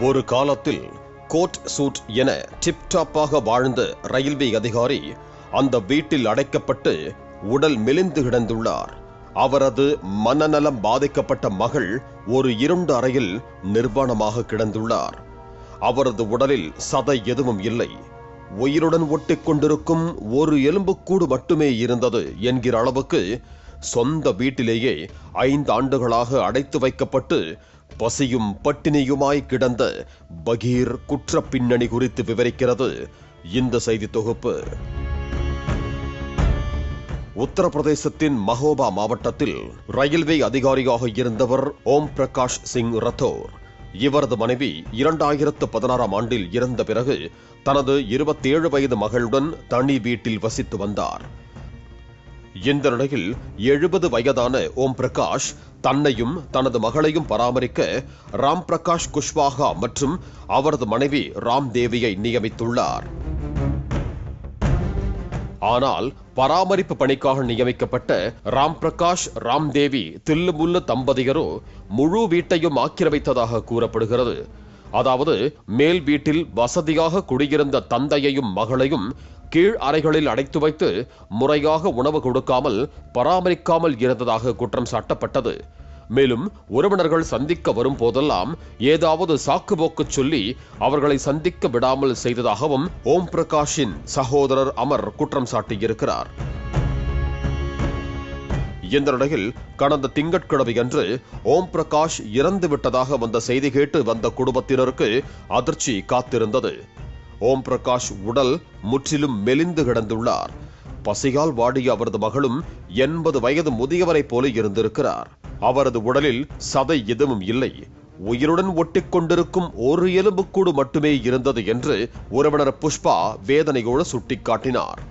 ஒரு காலத்தில் coat suit என டிப்டாப்பாக வாழ்ந்த ரயில்வே அதிகாரி அந்த வீட்டில் அடைக்கப்பட்டு உடல் மெலிந்து கிடந்துள்ளார். அவரது மனநலம் பாதிக்கப்பட்ட மகள் ஒரு இருண்ட அறையில் நிர்வாணமாக கிடந்துள்ளார். அவரது உடலில் சதை எதுவும் இல்லை. உயிருடன் ஒட்டிக் கொண்டிருக்கும் ஒரு எலும்புக்கூடு மட்டுமே இருந்தது என்கிற அளவுக்கு சொந்த வீட்டிலேயே 5 ஆண்டுகளாக அடைத்து வைக்கப்பட்டு பசியும் பட்டினியுமாய் கிடந்த பகீர் குற்ற பின்னணி குறித்து விவரிக்கிறது இந்த செய்தி தொகுப்பு. உத்தரப்பிரதேசத்தின் மஹோபா மாவட்டத்தில் ரயில்வே அதிகாரியாக இருந்தவர் ஓம் பிரகாஷ் சிங் ரத்தோர். இவரது மனைவி 2016ஆம் ஆண்டில் இறந்த பிறகு தனது 27 வயது மகளுடன் தனி வீட்டில் வசித்து வந்தார். இந்த நிலையில் 70 வயதான ஓம் பிரகாஷ் தன்னையும் தனது மகளையும் பராமரிக்க ராம் பிரகாஷ் குஷ்வாஹா மற்றும் அவரது மனைவி ராம் தேவியை நியமித்துள்ளார். ஆனால் பராமரிப்பு பணிக்காக நியமிக்கப்பட்ட ராம் பிரகாஷ் ராம் தேவி தில்லுமுல்லு தம்பதியரோ முழு வீட்டையும் ஆக்கிரமித்ததாக கூறப்படுகிறது. அதாவது மேல் வீட்டில் வசதியாக குடியிருந்த தந்தையையும் மகளையும் கீழ் அறைகளில் அடைத்து வைத்து முறையாக உணவு கொடுக்காமல் பராமரிக்காமல் இருந்ததாக குற்றம் சாட்டப்பட்டது. மேலும் உறவினர்கள் சந்திக்க வரும் போதெல்லாம் ஏதாவது சாக்குபோக்கு சொல்லி அவர்களை சந்திக்க விடாமல் செய்ததாகவும் ஓம் பிரகாஷின் சகோதரர் அமர் குற்றம் சாட்டியிருக்கிறார். இந்த நிலையில் கடந்த திங்கட்கிழமையன்று ஓம் பிரகாஷ் இறந்து விட்டதாக வந்த செய்தி கேட்டு வந்த குடும்பத்தினருக்கு அதிர்ச்சி காத்திருந்தது. ஓம் பிரகாஷ் உடல் முற்றிலும் மெலிந்து கிடந்துள்ளார். பசியால் வாடிய அவரது மகளும் 80 வயது முதியவரை போல இருந்திருக்கிறார். அவரது உடலில் சதை எதுவும் இல்லை. உயிருடன் ஒட்டிக் கொண்டிருக்கும் ஒரு எலும்புக்கூடு மட்டுமே இருந்தது என்று உறவினர் புஷ்பா வேதனையோடு சுட்டிக்காட்டினார்.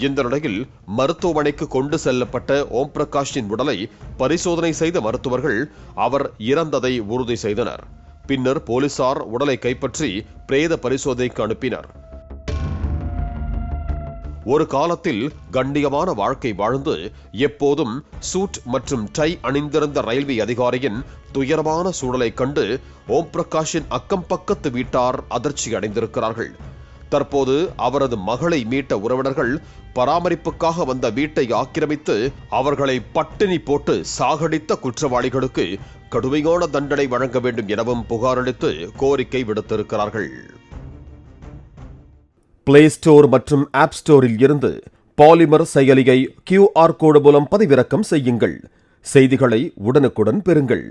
இந்த நிலையில் மருத்துவமனைக்கு கொண்டு செல்லப்பட்ட ஓம் பிரகாஷின் உடலை பரிசோதனை செய்த மருத்துவர்கள் அவர் இறந்ததை உறுதி செய்தனர். பின்னர் போலீசார் உடலை கைப்பற்றி பிரேத பரிசோதனைக்கு அனுப்பினர். ஒரு காலத்தில் கண்ணியமான வாழ்க்கை வாழ்ந்து எப்போதும் சூட் மற்றும் டை அணிந்திருந்த ரயில்வே அதிகாரியின் துயரமான சூழலை கண்டு ஓம் பிரகாஷின் அக்கம் பக்கத்து வீட்டார் அதிர்ச்சி அடைந்திருக்கிறார்கள். தற்போது அவரது மகளை மீட்ட உறவினர்கள் பராமரிப்புக்காக வந்த வீட்டை ஆக்கிரமித்து அவர்களை பட்டினி போட்டு சாகடித்த குற்றவாளிகளுக்கு கடுமையான தண்டனை வழங்க வேண்டும் எனவும் புகாரளித்து கோரிக்கை விடுத்திருக்கிறார்கள். பிளே ஸ்டோர் மற்றும் ஆப் ஸ்டோரில் இருந்து பாலிமர் செயலியை QR கோடு மூலம் பதிவிறக்கம் செய்யுங்கள். செய்திகளை உடனுக்குடன் பெறுங்கள்.